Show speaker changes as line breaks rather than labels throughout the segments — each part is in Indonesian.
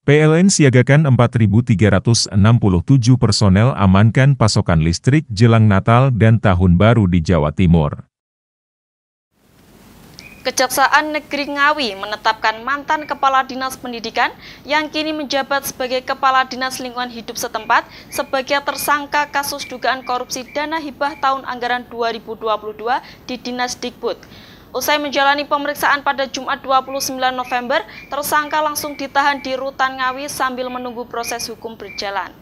PLN siagakan 4.367 personel amankan pasokan listrik jelang Natal dan Tahun Baru di Jawa Timur.
Kejaksaan Negeri Ngawi menetapkan mantan Kepala Dinas Pendidikan yang kini menjabat sebagai Kepala Dinas Lingkungan Hidup setempat sebagai tersangka kasus dugaan korupsi dana hibah tahun anggaran 2022 di Dinas Dikbud. Usai menjalani pemeriksaan pada Jumat 29 November, tersangka langsung ditahan di Rutan Ngawi sambil menunggu proses hukum berjalan.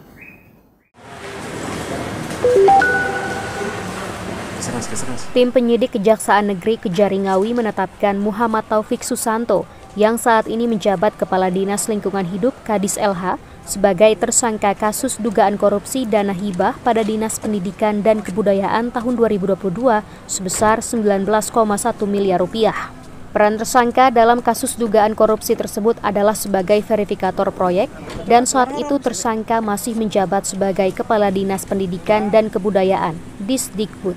Tim penyidik Kejaksaan Negeri Kejari Ngawi menetapkan Muhammad Taufik Susanto yang saat ini menjabat Kepala Dinas Lingkungan Hidup Kadis LH sebagai tersangka kasus dugaan korupsi dana hibah pada Dinas Pendidikan dan Kebudayaan tahun 2022 sebesar 19,1 miliar rupiah. Peran tersangka dalam kasus dugaan korupsi tersebut adalah sebagai verifikator proyek dan saat itu tersangka masih menjabat sebagai Kepala Dinas Pendidikan dan Kebudayaan Disdikbud.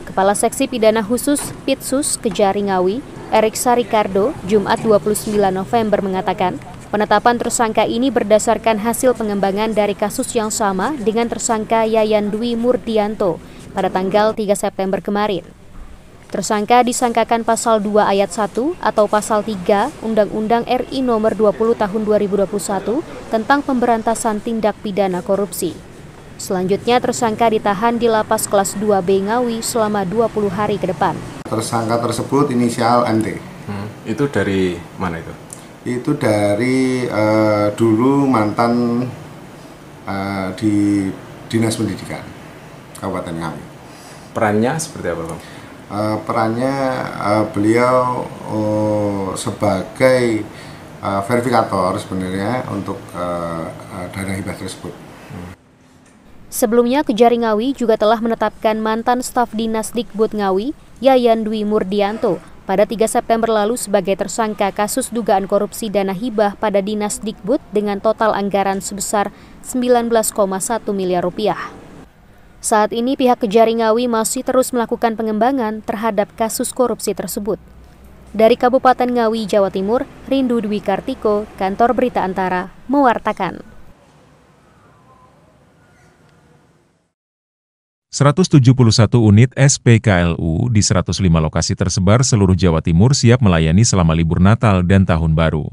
Kepala Seksi Pidana Khusus Pitsus Kejari Ngawi, Eriksa Ricardo, Jumat 29 November mengatakan, penetapan tersangka ini berdasarkan hasil pengembangan dari kasus yang sama dengan tersangka Yayan Dwi Murdianto pada tanggal 3 September kemarin. Tersangka disangkakan pasal 2 ayat 1 atau pasal 3 Undang-Undang RI nomor 20 tahun 2021 tentang pemberantasan tindak pidana korupsi. Selanjutnya tersangka ditahan di Lapas Kelas 2B Ngawi selama 20 hari ke depan.
Tersangka tersebut inisial MT.
Itu dari mana itu?
Itu dari dulu mantan di Dinas Pendidikan Kabupaten Ngawi.
Perannya seperti apa, Bang?
Perannya beliau sebagai verifikator sebenarnya untuk dana hibah tersebut.
Sebelumnya, Kejari Ngawi juga telah menetapkan mantan staf Dinas Dikbud Ngawi, Yayan Dwi Murdianto, pada 3 September lalu sebagai tersangka kasus dugaan korupsi dana hibah pada Dinas Dikbud dengan total anggaran sebesar 19,1 miliar rupiah. Saat ini pihak Kejari Ngawi masih terus melakukan pengembangan terhadap kasus korupsi tersebut. Dari Kabupaten Ngawi, Jawa Timur, Rindu Dwi Kartiko, Kantor Berita Antara, mewartakan.
171 unit SPKLU di 105 lokasi tersebar seluruh Jawa Timur siap melayani selama libur Natal dan Tahun Baru.